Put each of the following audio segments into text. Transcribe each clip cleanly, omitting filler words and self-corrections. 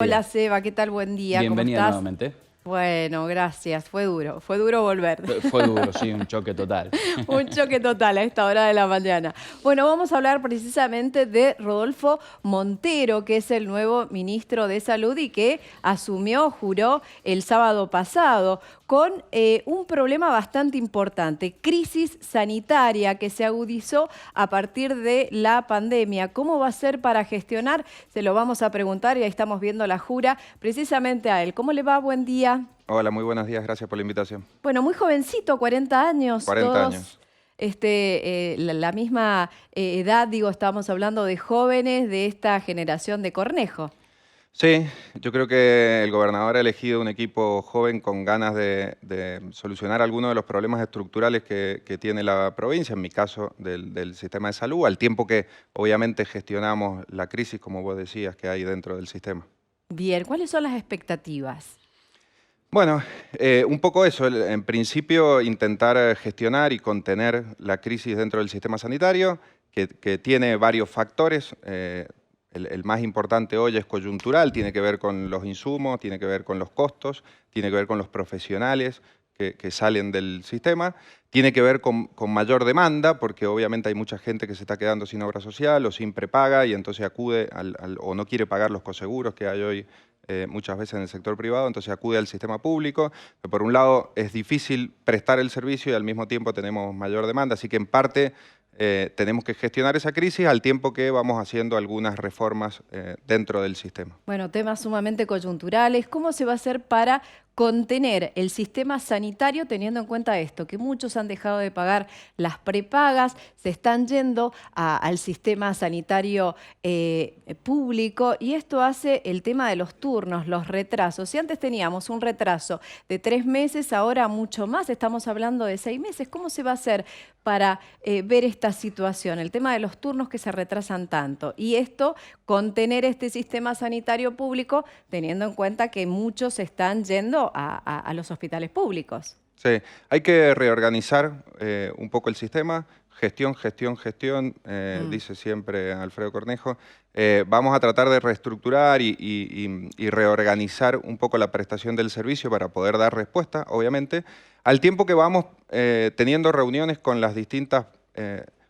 Hola Seba, ¿qué tal? Buen día, ¿cómo Bienvenida estás? nuevamente. Bueno, gracias, fue duro volver. Fue duro, sí, un choque total. Un choque total a esta hora de la mañana. Bueno, vamos a hablar precisamente de Rodolfo Montero, que es el nuevo ministro de Salud y que juró el sábado pasado con un problema bastante importante, crisis sanitaria que se agudizó a partir de la pandemia. ¿Cómo va a ser para gestionar? Se lo vamos a preguntar y ahí estamos viendo la jura precisamente a él. ¿Cómo le va? Buen día. Hola, muy buenos días, gracias por la invitación. Bueno, muy jovencito, 40 años, 40 todos años. la misma edad, digo, estamos hablando de jóvenes de esta generación de Cornejo. Sí, yo creo que el gobernador ha elegido un equipo joven con ganas de solucionar algunos de los problemas estructurales que tiene la provincia, en mi caso del sistema de salud, al tiempo que obviamente gestionamos la crisis, como vos decías, que hay dentro del sistema. Bien, ¿cuáles son las expectativas? Bueno, un poco eso, en principio intentar gestionar y contener la crisis dentro del sistema sanitario, que tiene varios factores. El más importante hoy es coyuntural, tiene que ver con los insumos, tiene que ver con los costos, tiene que ver con los profesionales que salen del sistema, tiene que ver con mayor demanda, porque obviamente hay mucha gente que se está quedando sin obra social o sin prepaga y entonces acude o no quiere pagar los coseguros que hay hoy muchas veces en el sector privado, entonces acude al sistema público. Por un lado es difícil prestar el servicio y al mismo tiempo tenemos mayor demanda, así que en parte tenemos que gestionar esa crisis al tiempo que vamos haciendo algunas reformas dentro del sistema. Bueno, temas sumamente coyunturales. ¿Cómo se va a hacer para contener el sistema sanitario teniendo en cuenta esto? Que muchos han dejado de pagar las prepagas, se están yendo al sistema sanitario público y esto hace el tema de los turnos, los retrasos. Si antes teníamos un retraso de 3 meses, ahora mucho más, estamos hablando de 6 meses. ¿Cómo se va a hacer para ver esta situación? El tema de los turnos que se retrasan tanto y esto, contener este sistema sanitario público teniendo en cuenta que muchos están yendo a los hospitales públicos. Sí, hay que reorganizar un poco el sistema. Gestión, dice siempre Alfredo Cornejo. Vamos a tratar de reestructurar y reorganizar un poco la prestación del servicio para poder dar respuesta, obviamente, al tiempo que vamos teniendo reuniones con las distintas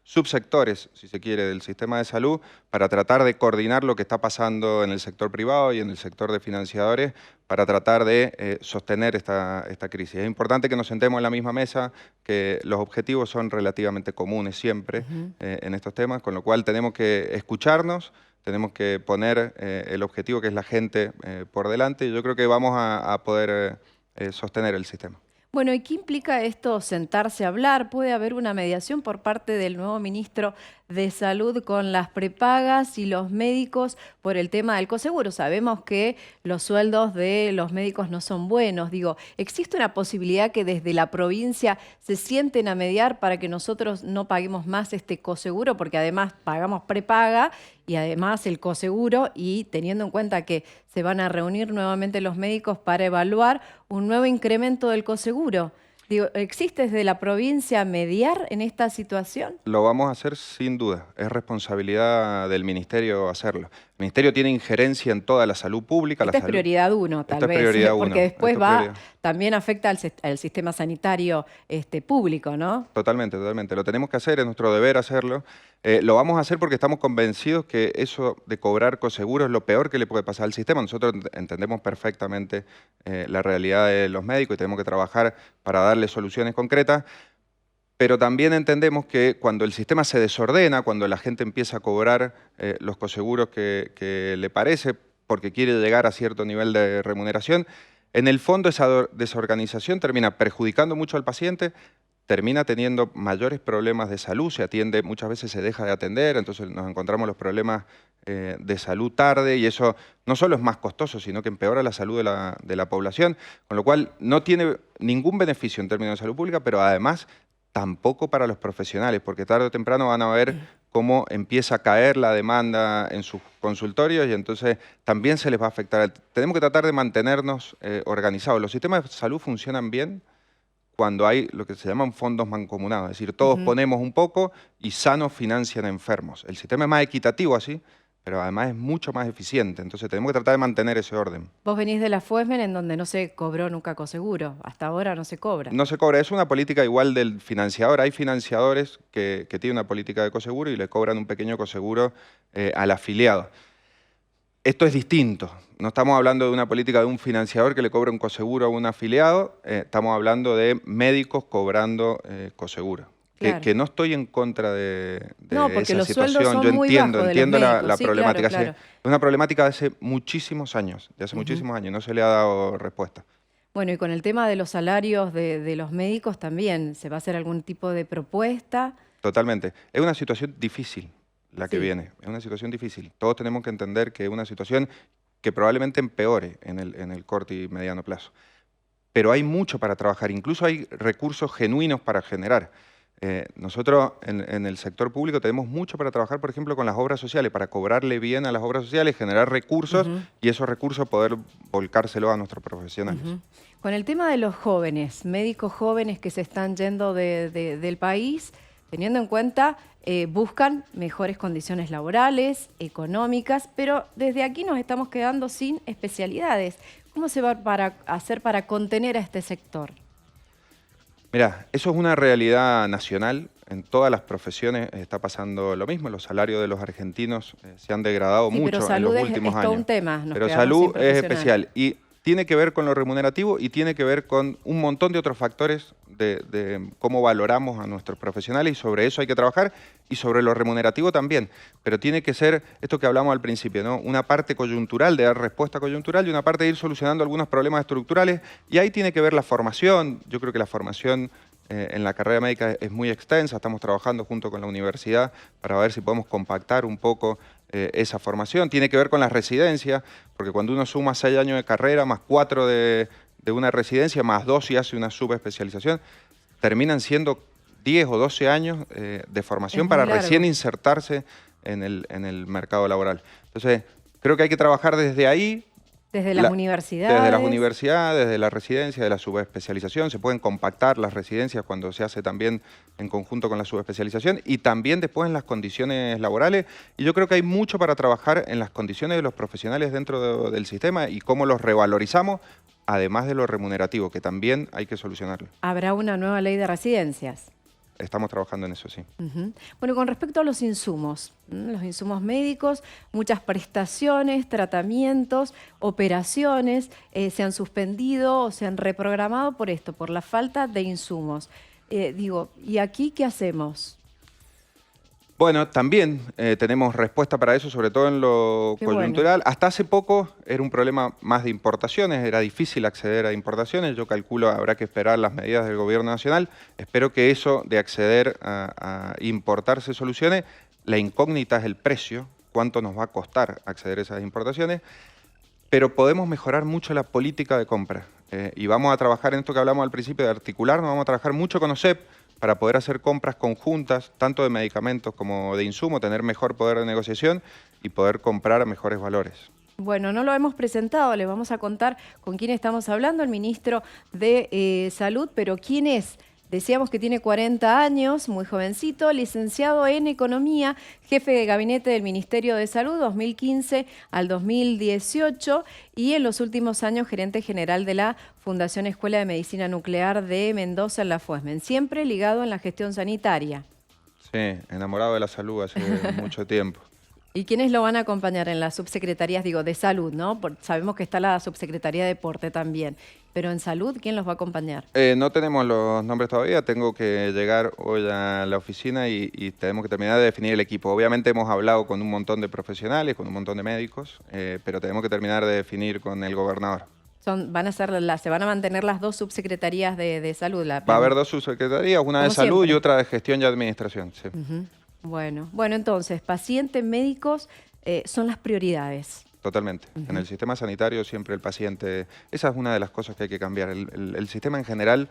subsectores, si se quiere, del sistema de salud para tratar de coordinar lo que está pasando en el sector privado y en el sector de financiadores para tratar de sostener esta crisis. Es importante que nos sentemos en la misma mesa, que los objetivos son relativamente comunes siempre en estos temas, con lo cual tenemos que escucharnos, tenemos que poner el objetivo que es la gente por delante y yo creo que vamos a poder sostener el sistema. Bueno, ¿y qué implica esto sentarse a hablar? ¿Puede haber una mediación por parte del nuevo ministro de Salud con las prepagas y los médicos por el tema del coseguro? Sabemos que los sueldos de los médicos no son buenos. Digo, ¿existe una posibilidad que desde la provincia se sienten a mediar para que nosotros no paguemos más este coseguro? Porque además pagamos prepaga y además el coseguro, y teniendo en cuenta que se van a reunir nuevamente los médicos para evaluar un nuevo incremento del coseguro. Digo, ¿existe desde la provincia mediar en esta situación? Lo vamos a hacer sin duda, es responsabilidad del Ministerio hacerlo. El Ministerio tiene injerencia en toda la salud pública. Esta es prioridad 1, tal vez, prioridad porque 1. después también afecta al sistema sanitario público, ¿no? Totalmente, totalmente. Lo tenemos que hacer, es nuestro deber hacerlo. Lo vamos a hacer porque estamos convencidos que eso de cobrar coseguro es lo peor que le puede pasar al sistema. Nosotros entendemos perfectamente la realidad de los médicos y tenemos que trabajar para darle soluciones concretas. Pero también entendemos que cuando el sistema se desordena, cuando la gente empieza a cobrar los coseguros que le parece porque quiere llegar a cierto nivel de remuneración, en el fondo esa desorganización termina perjudicando mucho al paciente, termina teniendo mayores problemas de salud, se atiende, muchas veces se deja de atender, entonces nos encontramos los problemas de salud tarde y eso no solo es más costoso, sino que empeora la salud de la población, con lo cual no tiene ningún beneficio en términos de salud pública, pero además tampoco para los profesionales, porque tarde o temprano van a ver cómo empieza a caer la demanda en sus consultorios y entonces también se les va a afectar. Tenemos que tratar de mantenernos organizados. Los sistemas de salud funcionan bien cuando hay lo que se llaman fondos mancomunados, es decir, todos ponemos un poco y sanos financian enfermos. El sistema es más equitativo así, pero además es mucho más eficiente. Entonces tenemos que tratar de mantener ese orden. Vos venís de la FUESMEN en donde no se cobró nunca coseguro. Hasta ahora no se cobra. No se cobra, es una política igual del financiador. Hay financiadores que tienen una política de coseguro y le cobran un pequeño coseguro al afiliado. Esto es distinto. No estamos hablando de una política de un financiador que le cobra un coseguro a un afiliado, estamos hablando de médicos cobrando coseguro. Claro. Que no estoy en contra de No, porque esa los sueldos situación. son Yo muy entiendo, bajos de los entiendo médicos. la Sí, problemática. claro. Es una problemática de hace muchísimos años, y no se le ha dado respuesta. Bueno, y con el tema de los salarios de los médicos también, ¿se va a hacer algún tipo de propuesta? Totalmente. Es una situación difícil la que Sí. viene. Es una situación difícil. Todos tenemos que entender que es una situación que probablemente empeore en el corto y mediano plazo. Pero hay mucho para trabajar. Incluso hay recursos genuinos para generar. Nosotros en el sector público tenemos mucho para trabajar, por ejemplo, con las obras sociales, para cobrarle bien a las obras sociales, generar recursos y esos recursos poder volcárselos a nuestros profesionales. Con el tema de los jóvenes, médicos jóvenes que se están yendo del país, teniendo en cuenta, buscan mejores condiciones laborales, económicas, pero desde aquí nos estamos quedando sin especialidades. ¿Cómo se va a hacer para contener a este sector? Mira, eso es una realidad nacional. En todas las profesiones está pasando lo mismo. Los salarios de los argentinos se han degradado mucho en los últimos años. Todo un tema. Pero salud es especial y tiene que ver con lo remunerativo y tiene que ver con un montón de otros factores de cómo valoramos a nuestros profesionales, y sobre eso hay que trabajar, y sobre lo remunerativo también. Pero tiene que ser esto que hablamos al principio, ¿no? Una parte coyuntural, de dar respuesta coyuntural, y una parte de ir solucionando algunos problemas estructurales. Y ahí tiene que ver la formación. Yo creo que la formación en la carrera médica es muy extensa. Estamos trabajando junto con la universidad para ver si podemos compactar un poco esa formación. Tiene que ver con las residencias, porque cuando uno suma 6 años de carrera, más 4 de una residencia, más 2 si hace una subespecialización, terminan siendo 10 o 12 años de formación para recién insertarse en el mercado laboral. Entonces, creo que hay que trabajar desde ahí. Desde las universidades. Desde las universidades, desde la residencia, de la subespecialización. Se pueden compactar las residencias cuando se hace también en conjunto con la subespecialización, y también después en las condiciones laborales. Y yo creo que hay mucho para trabajar en las condiciones de los profesionales dentro del sistema y cómo los revalorizamos, además de lo remunerativo, que también hay que solucionarlo. ¿Habrá una nueva ley de residencias? Estamos trabajando en eso, sí. Bueno, con respecto a los insumos médicos, muchas prestaciones, tratamientos, operaciones se han suspendido o se han reprogramado por esto, por la falta de insumos. ¿Y aquí qué hacemos? Bueno, también tenemos respuesta para eso, sobre todo en lo coyuntural. Bueno. Hasta hace poco era un problema más de importaciones, era difícil acceder a importaciones. Yo calculo habrá que esperar las medidas del gobierno nacional. Espero que eso de acceder a importar se solucione. La incógnita es el precio, cuánto nos va a costar acceder a esas importaciones, pero podemos mejorar mucho la política de compra. Y vamos a trabajar en esto que hablamos al principio de articularnos, vamos a trabajar mucho con OSEP, para poder hacer compras conjuntas, tanto de medicamentos como de insumos, tener mejor poder de negociación y poder comprar a mejores valores. Bueno, no lo hemos presentado, le vamos a contar con quién estamos hablando, el ministro de Salud, pero ¿quién es? Decíamos que tiene 40 años, muy jovencito, licenciado en Economía, jefe de gabinete del Ministerio de Salud 2015 al 2018 y en los últimos años gerente general de la Fundación Escuela de Medicina Nuclear de Mendoza en la FUESMEN, siempre ligado en la gestión sanitaria. Sí, enamorado de la salud hace mucho tiempo. ¿Y quiénes lo van a acompañar en las subsecretarías, de salud, ¿no? Sabemos que está la subsecretaría de deporte también, pero en salud, ¿quién los va a acompañar? No tenemos los nombres todavía, tengo que llegar hoy a la oficina y tenemos que terminar de definir el equipo. Obviamente hemos hablado con un montón de profesionales, con un montón de médicos, pero tenemos que terminar de definir con el gobernador. Se van a mantener las dos subsecretarías de salud. Va a haber dos subsecretarías, una de salud y otra de gestión y administración. Sí. Bueno, entonces, pacientes, médicos son las prioridades. Totalmente. En el sistema sanitario siempre el paciente... Esa es una de las cosas que hay que cambiar. El sistema en general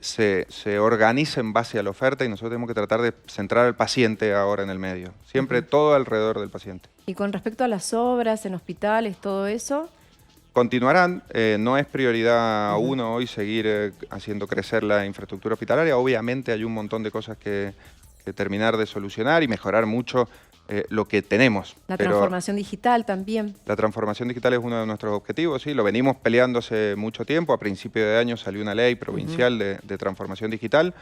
se organiza en base a la oferta y nosotros tenemos que tratar de centrar al paciente ahora en el medio. Siempre todo alrededor del paciente. Y con respecto a las obras en hospitales, todo eso... Continuarán, no es prioridad uno hoy seguir haciendo crecer la infraestructura hospitalaria. Obviamente hay un montón de cosas que terminar de solucionar y mejorar mucho lo que tenemos. La Pero transformación digital también. la transformación digital es uno de nuestros objetivos, sí, lo venimos peleando hace mucho tiempo. A principio de año salió una ley provincial de transformación digital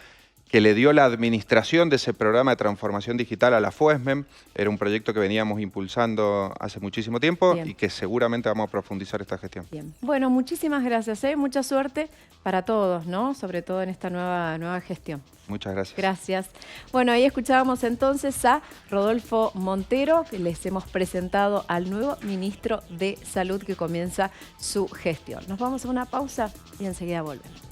que le dio la administración de ese programa de transformación digital a la FOESMEM. Era un proyecto que veníamos impulsando hace muchísimo tiempo y que seguramente vamos a profundizar esta gestión. Bien. Bueno, muchísimas gracias. Mucha suerte para todos, ¿no? Sobre todo en esta nueva gestión. Muchas gracias. Gracias. Bueno, ahí escuchábamos entonces a Rodolfo Montero, que les hemos presentado al nuevo ministro de Salud que comienza su gestión. Nos vamos a una pausa y enseguida volvemos.